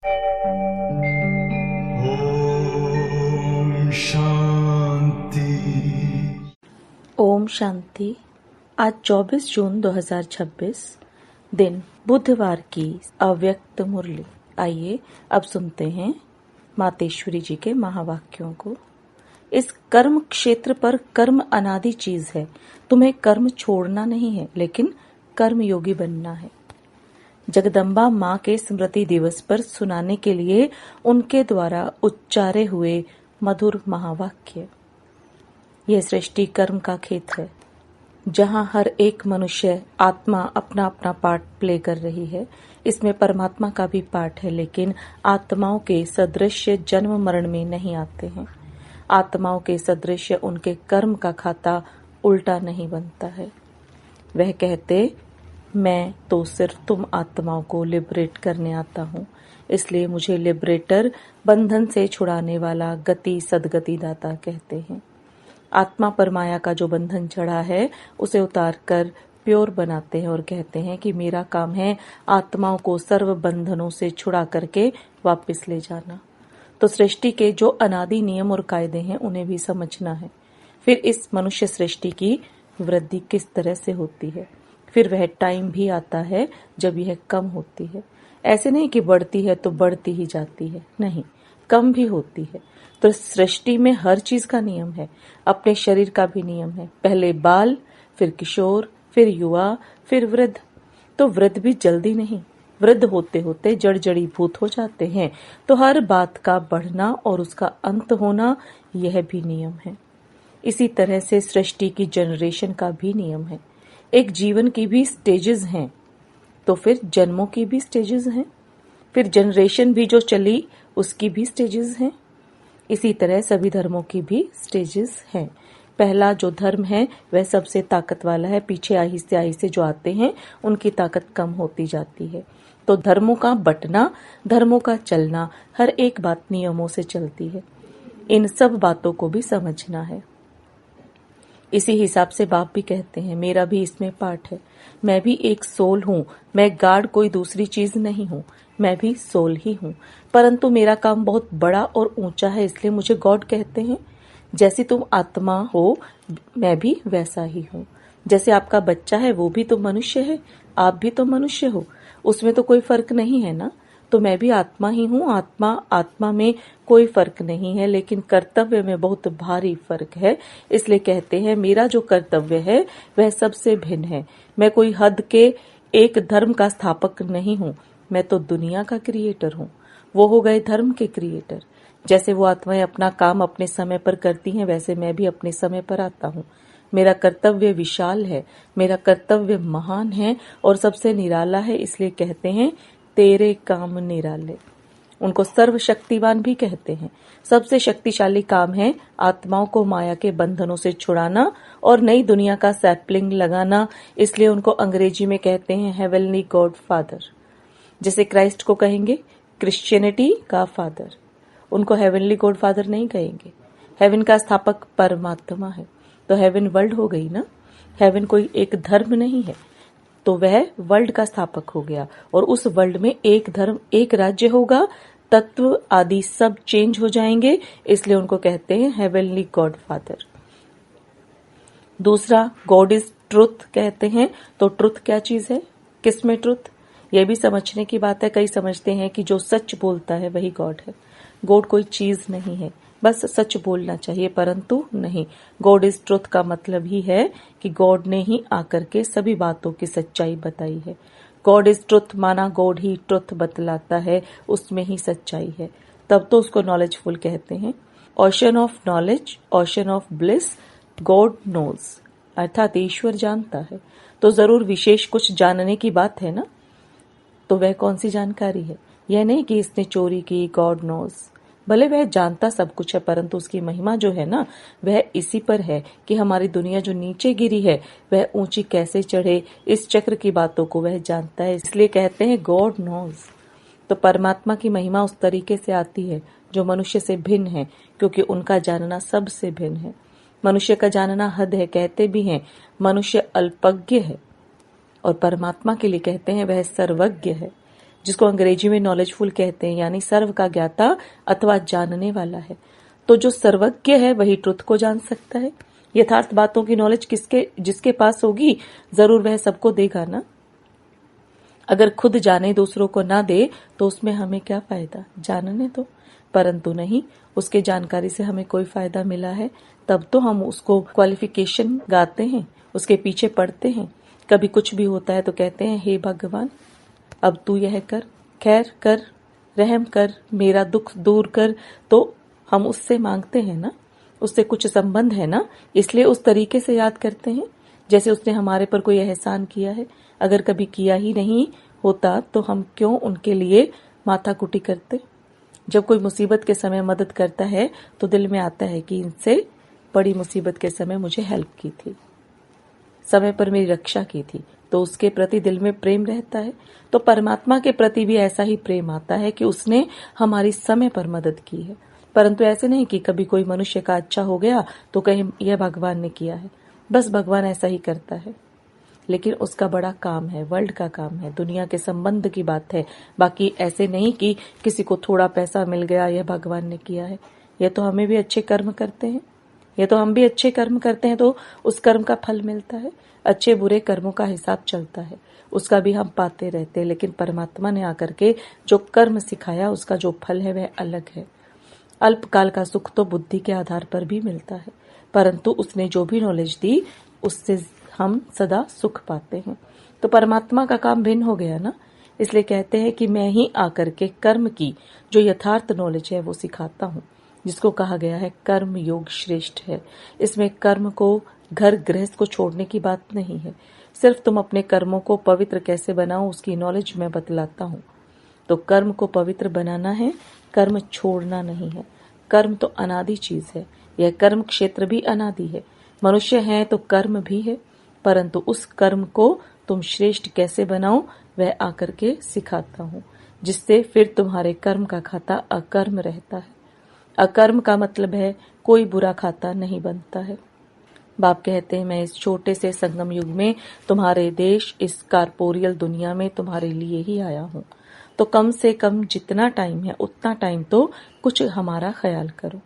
ओम शांति। ओम शांति। आज 24 जून 2026 दिन बुधवार की अव्यक्त मुरली। आइए अब सुनते हैं मातेश्वरी जी के महावाक्यों को। इस कर्म क्षेत्र पर कर्म अनादि चीज है। तुम्हें कर्म छोड़ना नहीं है, लेकिन कर्म योगी बनना है। जगदम्बा माँ के स्मृति दिवस पर सुनाने के लिए उनके द्वारा उच्चारे हुए मधुर महावाक्य। यह सृष्टि कर्म का खेत है, जहाँ हर एक मनुष्य आत्मा अपना अपना पार्ट प्ले कर रही है। इसमें परमात्मा का भी पार्ट है, लेकिन आत्माओं के सदृश्य जन्म मरण में नहीं आते हैं। आत्माओं के सदृश्य उनके कर्म का खाता उल्टा नहीं बनता है। वह कहते, मैं तो सिर्फ तुम आत्माओं को लिबरेट करने आता हूँ, इसलिए मुझे लिबरेटर, बंधन से छुड़ाने वाला, गति सदगति दाता कहते हैं। आत्मा पर माया का जो बंधन चढ़ा है उसे उतार कर प्योर बनाते हैं और कहते हैं कि मेरा काम है आत्माओं को सर्व बंधनों से छुड़ा करके वापस ले जाना। तो सृष्टि के जो अनादि नियम और कायदे हैं उन्हें भी समझना है। फिर इस मनुष्य सृष्टि की वृद्धि किस तरह से होती है। फिर वह टाइम भी आता है जब यह कम होती है। ऐसे नहीं कि बढ़ती है तो बढ़ती ही जाती है, नहीं, कम भी होती है। तो सृष्टि में हर चीज का नियम है। अपने शरीर का भी नियम है। पहले बाल, फिर किशोर, फिर युवा, फिर वृद्ध। तो वृद्ध भी जल्दी नहीं, वृद्ध होते होते जड़ जड़ीभूत हो जाते हैं। तो हर बात का बढ़ना और उसका अंत होना, यह भी नियम है। इसी तरह से सृष्टि की जनरेशन का भी नियम है। एक जीवन की भी स्टेजेस हैं, तो फिर जन्मों की भी स्टेजेस हैं। फिर जनरेशन भी जो चली उसकी भी स्टेजेस हैं। इसी तरह सभी धर्मों की भी स्टेजेस हैं। पहला जो धर्म है वह सबसे ताकत वाला है। पीछे आहिस्ते आहिस्ते जो आते हैं उनकी ताकत कम होती जाती है। तो धर्मों का बंटना, धर्मों का चलना, हर एक बात नियमों से चलती है। इन सब बातों को भी समझना है। इसी हिसाब से बाप भी कहते हैं, मेरा भी इसमें पार्ट है। मैं भी एक सोल हूँ। मैं गॉड कोई दूसरी चीज नहीं हूँ, मैं भी सोल ही हूँ। परंतु मेरा काम बहुत बड़ा और ऊंचा है, इसलिए मुझे गॉड कहते हैं। जैसी तुम आत्मा हो, मैं भी वैसा ही हूँ। जैसे आपका बच्चा है वो भी तो मनुष्य है, आप भी तो मनुष्य हो। उसमें तो कोई फर्क नहीं है ना। तो मैं भी आत्मा ही हूँ। आत्मा में कोई फर्क नहीं है, लेकिन कर्तव्य में बहुत भारी फर्क है। इसलिए कहते हैं मेरा जो कर्तव्य है वह सबसे भिन्न है। मैं कोई हद के एक धर्म का स्थापक नहीं हूँ, मैं तो दुनिया का क्रिएटर हूँ। वो हो गए धर्म के क्रिएटर। जैसे वो आत्माएं अपना काम अपने समय पर करती हैं, वैसे मैं भी अपने समय पर आता हूँ। मेरा कर्तव्य विशाल है, मेरा कर्तव्य महान है और सबसे निराला है। इसलिए कहते हैं तेरे काम निराले। उनको सर्वशक्तिवान भी कहते हैं। सबसे शक्तिशाली काम है आत्माओं को माया के बंधनों से छुड़ाना और नई दुनिया का सैपलिंग लगाना। इसलिए उनको अंग्रेजी में कहते हैं हेवनली गॉड फादर। जैसे क्राइस्ट को कहेंगे क्रिश्चियनिटी का फादर, उनको हेवनली गॉड फादर नहीं कहेंगे। हेवन का स्थापक परमात्मा है। तो हेवन वर्ल्ड हो गई ना। हेवन कोई एक धर्म नहीं है, तो वह वर्ल्ड का स्थापक हो गया। और उस वर्ल्ड में एक धर्म, एक राज्य होगा। तत्व आदि सब चेंज हो जाएंगे, इसलिए उनको कहते हैं हेवनली गॉड फादर। दूसरा, गॉड इज ट्रुथ कहते हैं। तो ट्रुथ क्या चीज है, किसमें ट्रुथ, यह भी समझने की बात है। कई समझते हैं कि जो सच बोलता है वही गॉड है। गॉड कोई चीज नहीं है, बस सच बोलना चाहिए, परंतु नहीं। गॉड इज ट्रुथ का मतलब ही है कि गॉड ने ही आकर के सभी बातों की सच्चाई बताई है। गॉड इज ट्रुथ माना गॉड ही ट्रुथ बतलाता है, उसमें ही सच्चाई है। तब तो उसको नॉलेजफुल कहते हैं। Ocean of knowledge, ocean of bliss, God knows, अर्थात ईश्वर जानता है। तो जरूर विशेष कुछ जानने की बात है ना। तो वह कौन सी जानकारी है, यह नहीं कि इसने चोरी की, गॉड नोज। भले वह जानता सब कुछ है, परंतु उसकी महिमा जो है ना वह इसी पर है कि हमारी दुनिया जो नीचे गिरी है वह ऊंची कैसे चढ़े। इस चक्र की बातों को वह जानता है, इसलिए कहते हैं गॉड नोज। तो परमात्मा की महिमा उस तरीके से आती है जो मनुष्य से भिन्न है, क्योंकि उनका जानना सबसे भिन्न है। मनुष्य का जानना हद है, कहते भी हैं मनुष्य अल्पज्ञ है, और परमात्मा के लिए कहते हैं वह सर्वज्ञ है। जिसको अंग्रेजी में नॉलेजफुल कहते हैं, यानी सर्व का ज्ञाता अथवा जानने वाला है। तो जो सर्वज्ञ है वही ट्रुथ को जान सकता है। यथार्थ बातों की नॉलेज जिसके पास होगी जरूर वह सबको देगा ना। अगर खुद जाने दूसरों को ना दे तो उसमें हमें क्या फायदा, जानने दो। परंतु नहीं, उसके जानकारी से हमें कोई फायदा मिला है तब तो हम उसको क्वालिफिकेशन गाते हैं, उसके पीछे पढ़ते हैं। कभी कुछ भी होता है तो कहते हैं हे भगवान अब तू यह कर, खैर कर, रहम कर, मेरा दुख दूर कर। तो हम उससे मांगते हैं ना, उससे कुछ संबंध है ना, इसलिए उस तरीके से याद करते हैं जैसे उसने हमारे पर कोई एहसान किया है। अगर कभी किया ही नहीं होता तो हम क्यों उनके लिए माथा कुटी करते। जब कोई मुसीबत के समय मदद करता है तो दिल में आता है कि इनसे बड़ी मुसीबत के समय मुझे हेल्प की थी, समय पर मेरी रक्षा की थी, तो उसके प्रति दिल में प्रेम रहता है। तो परमात्मा के प्रति भी ऐसा ही प्रेम आता है कि उसने हमारी समय पर मदद की है। परंतु ऐसे नहीं कि कभी कोई मनुष्य का अच्छा हो गया तो कहीं यह भगवान ने किया है। बस भगवान ऐसा ही करता है, लेकिन उसका बड़ा काम है, वर्ल्ड का काम है, दुनिया के संबंध की बात है। बाकी ऐसे नहीं कि किसी को थोड़ा पैसा मिल गया यह भगवान ने किया है। यह तो हमें भी अच्छे कर्म करते हैं, ये तो हम भी अच्छे कर्म करते हैं तो उस कर्म का फल मिलता है। अच्छे बुरे कर्मों का हिसाब चलता है, उसका भी हम पाते रहते हैं। लेकिन परमात्मा ने आकर के जो कर्म सिखाया उसका जो फल है वह अलग है। अल्पकाल का सुख तो बुद्धि के आधार पर भी मिलता है, परंतु उसने जो भी नॉलेज दी उससे हम सदा सुख पाते हैं। तो परमात्मा का काम भिन्न हो गया ना, इसलिए कहते हैं कि मैं ही आकर के कर्म की जो यथार्थ नॉलेज है वो सिखाता हूँ, जिसको कहा गया है कर्म योग श्रेष्ठ है। इसमें कर्म को, घर गृहस्थ को छोड़ने की बात नहीं है, सिर्फ तुम अपने कर्मों को पवित्र कैसे बनाओ उसकी नॉलेज मैं बतलाता हूँ। तो कर्म को पवित्र बनाना है, कर्म छोड़ना नहीं है। कर्म तो अनादि चीज है, यह कर्म क्षेत्र भी अनादि है। मनुष्य है तो कर्म भी है, परंतु उस कर्म को तुम श्रेष्ठ कैसे बनाओ वह आकर के सिखाता हूँ, जिससे फिर तुम्हारे कर्म का खाता अकर्म रहता है। अकर्म का मतलब है कोई बुरा खाता नहीं बनता है। बाप कहते हैं मैं इस छोटे से संगम युग में तुम्हारे देश, इस कारपोरियल दुनिया में तुम्हारे लिए ही आया हूँ। तो कम से कम जितना टाइम है उतना टाइम तो कुछ हमारा ख्याल करो।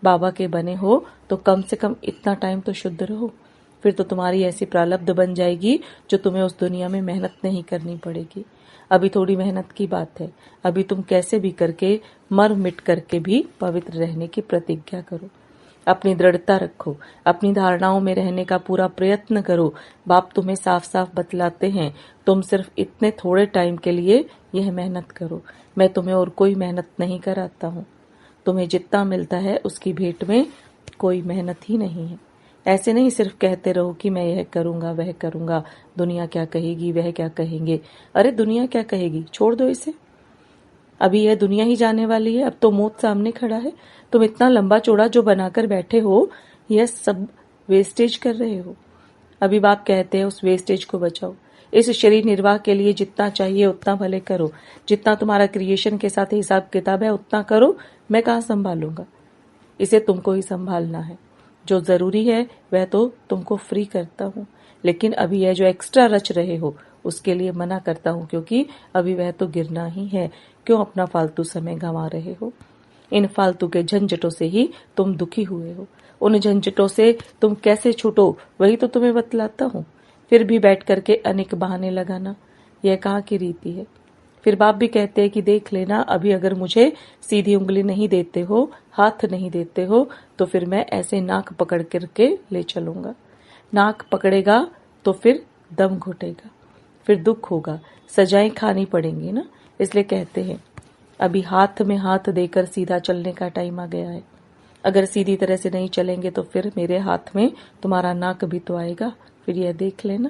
बाबा के बने हो तो कम से कम इतना टाइम तो शुद्ध रहो, फिर तो तुम्हारी ऐसी प्रारब्ध बन जाएगी जो तुम्हें उस दुनिया में मेहनत नहीं करनी पड़ेगी। अभी थोड़ी मेहनत की बात है, अभी तुम कैसे भी करके मर मिट करके भी पवित्र रहने की प्रतिज्ञा करो। अपनी दृढ़ता रखो, अपनी धारणाओं में रहने का पूरा प्रयत्न करो। बाप तुम्हें साफ साफ बतलाते हैं तुम सिर्फ इतने थोड़े टाइम के लिए यह मेहनत करो, मैं तुम्हें और कोई मेहनत नहीं कराता हूँ। तुम्हें जितना मिलता है उसकी भेंट में कोई मेहनत ही नहीं है। ऐसे नहीं सिर्फ कहते रहो कि मैं यह करूंगा वह करूंगा, दुनिया क्या कहेगी वह क्या कहेंगे। अरे दुनिया क्या कहेगी, छोड़ दो इसे, अभी यह दुनिया ही जाने वाली है। अब तो मौत सामने खड़ा है। तुम इतना लंबा चौड़ा जो बनाकर बैठे हो यह सब वेस्टेज कर रहे हो। अभी बाप कहते हैं उस वेस्टेज को बचाओ। इस शरीर निर्वाह के लिए जितना चाहिए उतना भले करो, जितना तुम्हारा क्रिएशन के साथ हिसाब किताब है उतना करो, मैं कहाँ संभालूंगा, इसे तुमको ही संभालना है। जो जरूरी है वह तो तुमको फ्री करता हूँ, लेकिन अभी यह जो एक्स्ट्रा रच रहे हो उसके लिए मना करता हूँ, क्योंकि अभी वह तो गिरना ही है। क्यों अपना फालतू समय गंवा रहे हो? इन फालतू के झंझटों से ही तुम दुखी हुए हो। उन झंझटों से तुम कैसे छूटो वही तो तुम्हें बतलाता हूँ। फिर भी बैठ करके अनेक बहाने लगाना यह कहाँ की रीति है। फिर बाप भी कहते हैं कि देख लेना, अभी अगर मुझे सीधी उंगली नहीं देते हो, हाथ नहीं देते हो, तो फिर मैं ऐसे नाक पकड़ करके ले चलूंगा। नाक पकड़ेगा तो फिर दम घुटेगा, फिर दुख होगा, सजाएं खानी पड़ेंगी ना। इसलिए कहते हैं अभी हाथ में हाथ देकर सीधा चलने का टाइम आ गया है। अगर सीधी तरह से नहीं चलेंगे तो फिर मेरे हाथ में तुम्हारा नाक भी तो आएगा, फिर यह देख लेना।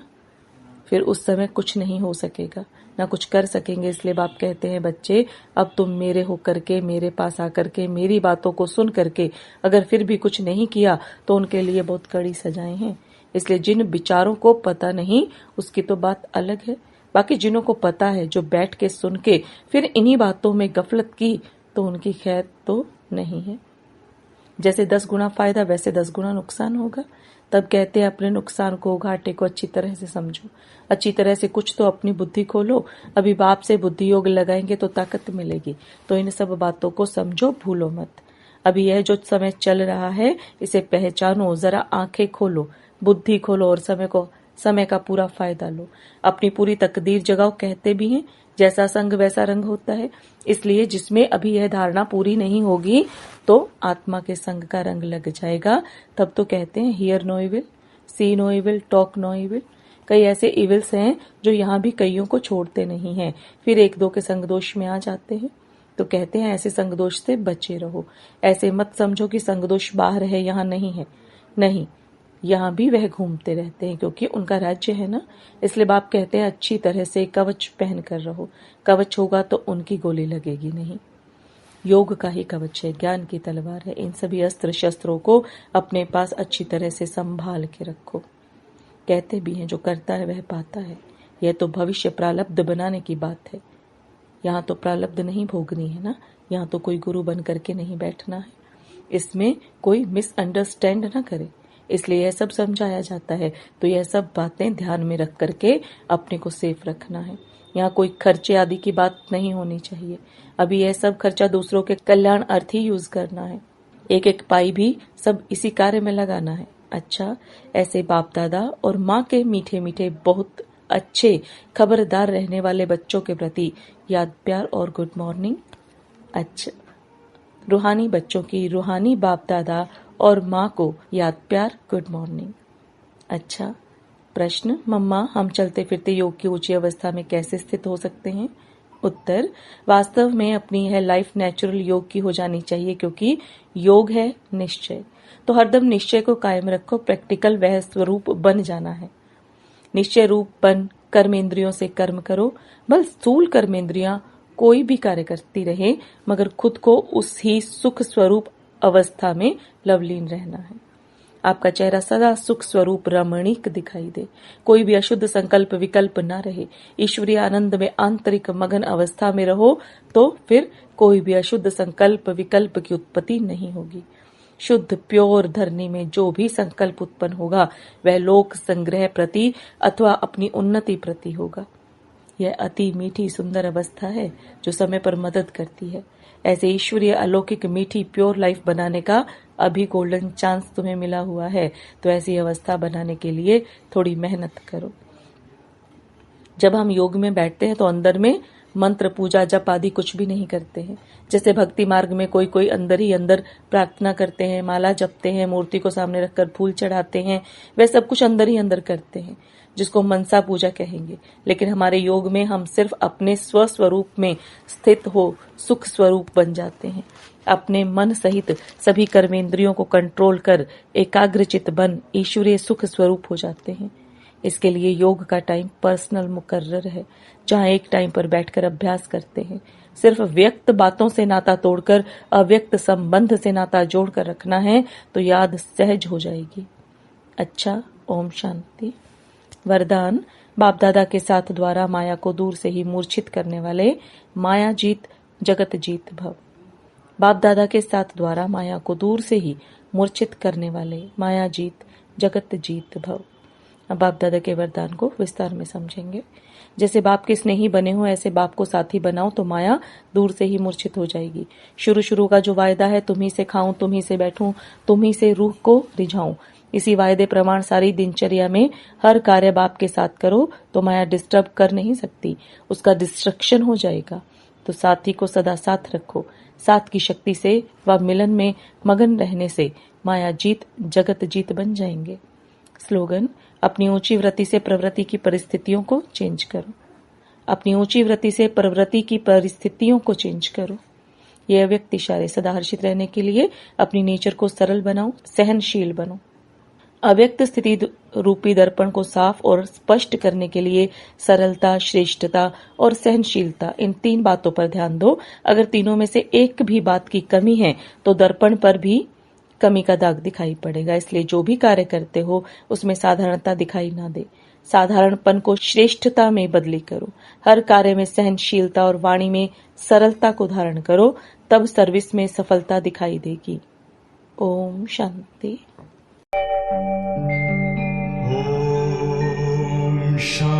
फिर उस समय कुछ नहीं हो सकेगा, ना कुछ कर सकेंगे। इसलिए बाप कहते हैं बच्चे अब तुम मेरे होकर के, मेरे पास आकर के, मेरी बातों को सुन करके अगर फिर भी कुछ नहीं किया तो उनके लिए बहुत कड़ी सजाएं हैं। इसलिए जिन विचारों को पता नहीं उसकी तो बात अलग है, बाकी जिन्हों को पता है, जो बैठ के सुन के फिर इन्हीं बातों में गफलत की, तो उनकी खैर तो नहीं है। जैसे 10 गुना फायदा वैसे 10 गुना नुकसान होगा। तब कहते हैं अपने नुकसान को, घाटे को अच्छी तरह से समझो, अच्छी तरह से कुछ तो अपनी बुद्धि खोलो। अभी बाप से बुद्धि योग लगाएंगे तो ताकत मिलेगी। तो इन सब बातों को समझो, भूलो मत। अभी यह जो समय चल रहा है इसे पहचानो, जरा आंखें खोलो, बुद्धि खोलो और समय का पूरा फायदा लो। अपनी पूरी तकदीर जगाओ। कहते भी हैं जैसा संग वैसा रंग होता है। इसलिए जिसमें अभी यह धारणा पूरी नहीं होगी तो आत्मा के संग का रंग लग जाएगा। तब तो कहते हैं hear no evil, see no evil, talk no evil. कई ऐसे इविल्स हैं जो यहाँ भी कईयों को छोड़ते नहीं हैं, फिर एक दो के संग दोष में आ जाते हैं। तो कहते हैं ऐसे संग दोष से बचे रहो। ऐसे मत समझो कि संग दोष बाहर है, यहाँ नहीं है। नहीं, यहाँ भी वह घूमते रहते हैं, क्योंकि उनका राज्य है ना। इसलिए बाप कहते हैं अच्छी तरह से कवच पहन कर रहो। कवच होगा तो उनकी गोली लगेगी नहीं। योग का ही कवच है, ज्ञान की तलवार है। इन सभी अस्त्र शस्त्रों को अपने पास अच्छी तरह से संभाल के रखो। कहते भी हैं जो करता है वह पाता है। यह तो भविष्य प्रारब्ध बनाने की बात है। यहाँ तो प्रारब्ध नहीं भोगनी है ना, यहाँ तो कोई गुरु बन करके नहीं बैठना है। इसमें कोई मिसअंडरस्टैंड ना करे, इसलिए यह सब समझाया जाता है। तो यह सब बातें ध्यान में रख करके अपने को सेफ रखना है। यहाँ कोई खर्चे आदि की बात नहीं होनी चाहिए। अभी यह सब खर्चा दूसरों के कल्याण अर्थ ही यूज करना है। एक एक पाई भी सब इसी कार्य में लगाना है। अच्छा, ऐसे बाप दादा और माँ के मीठे मीठे बहुत अच्छे खबरदार रहने वाले बच्चों के प्रति याद, प्यार और गुड मॉर्निंग। अच्छा, रूहानी बच्चों की रूहानी बाप दादा और माँ को याद, प्यार, गुड मॉर्निंग। अच्छा, प्रश्न, मम्मा हम चलते फिरते योग की ऊंची अवस्था में कैसे स्थित हो सकते हैं? उत्तर, वास्तव में अपनी यह लाइफ नेचुरल योग की हो जानी चाहिए, क्योंकि योग है निश्चय। तो हरदम निश्चय को कायम रखो। प्रैक्टिकल वह स्वरूप बन जाना है। निश्चय रूप बन कर्मेंद्रियों से कर्म करो। बल स्थूल कर्मेंद्रियां कोई भी कार्य करती रहे, मगर खुद को उस ही सुख स्वरूप अवस्था में लवलीन रहना है। आपका चेहरा सदा सुख स्वरूप रमणीक दिखाई दे। कोई भी अशुद्ध संकल्प विकल्प न रहे। ईश्वरीय आनंद में आंतरिक मगन अवस्था में रहो तो फिर कोई भी अशुद्ध संकल्प विकल्प की उत्पत्ति नहीं होगी। शुद्ध प्योर धरनी में जो भी संकल्प उत्पन्न होगा वह लोक संग्रह प्रति अथवा अपनी उन्नति प्रति होगा। यह अति मीठी सुंदर अवस्था है जो समय पर मदद करती है। ऐसे ईश्वरीय अलौकिक मीठी प्योर लाइफ बनाने का अभी गोल्डन चांस तुम्हें मिला हुआ है। तो ऐसी अवस्था बनाने के लिए थोड़ी मेहनत करो। जब हम योग में बैठते हैं तो अंदर में मंत्र पूजा जप आदि कुछ भी नहीं करते हैं। जैसे भक्ति मार्ग में कोई अंदर ही अंदर प्रार्थना करते हैं, माला जपते हैं, मूर्ति को सामने रखकर फूल चढ़ाते हैं, वह सब कुछ अंदर ही अंदर करते हैं, जिसको मनसा पूजा कहेंगे। लेकिन हमारे योग में हम सिर्फ अपने स्वस्वरूप में स्थित हो सुख स्वरूप बन जाते हैं। अपने मन सहित सभी कर्मेंद्रियों को कंट्रोल कर एकाग्रचित बन ईश्वरीय सुख स्वरूप हो जाते हैं। इसके लिए योग का टाइम पर्सनल मुकर्रर है, जहाँ एक टाइम पर बैठकर अभ्यास करते हैं। सिर्फ व्यक्त बातों से नाता तोड़कर अव्यक्त संबंध से नाता जोड़कर रखना है तो याद सहज हो जाएगी। अच्छा, ओम शांति। वरदान, बाप दादा के साथ द्वारा माया को दूर से ही मूर्छित करने वाले माया जीत जगत जीत भव। बाप दादा के साथ द्वारा माया को दूर से ही मूर्छित करने वाले माया जीत जगत जीत भव। अब बाप दादा के वरदान को विस्तार में समझेंगे। जैसे बाप के स्नेही बने हो ऐसे बाप को साथी बनाओ तो माया दूर से ही मूर्छित हो जाएगी। शुरू का जो वायदा है, तुम्ही से खाऊं, तुम्ही से बैठूं, तुम्ही से रूह को रिझाऊं, इसी वायदे प्रमाण सारी दिनचर्या में हर कार्य बाप के साथ करो तो माया डिस्टर्ब कर नहीं सकती, उसका डिस्ट्रक्शन हो जाएगा। तो साथी को सदा साथ रखो। साथ की शक्ति से व मिलन में मगन रहने से माया जीत जगत जीत बन जाएंगे। स्लोगन, अपनी ऊंची वृत्ति से प्रवृत्ति की परिस्थितियों को चेंज करो। अपनी ऊंची वृत्ति से प्रवृत्ति की परिस्थितियों को चेंज करो। यह अव्यक्त इशारे सदा हर्षित रहने के लिए अपनी नेचर को सरल बनाओ, सहनशील बनो। अव्यक्त स्थिति रूपी दर्पण को साफ और स्पष्ट करने के लिए सरलता, श्रेष्ठता और सहनशीलता, इन 3 बातों पर ध्यान दो। अगर तीनों में से एक भी बात की कमी है तो दर्पण पर भी कमी का दाग दिखाई पड़ेगा। इसलिए जो भी कार्य करते हो उसमें साधारणता दिखाई ना दे। साधारणपन को श्रेष्ठता में बदली करो। हर कार्य में सहनशीलता और वाणी में सरलता को धारण करो, तब सर्विस में सफलता दिखाई देगी। ओम शांति। शांति।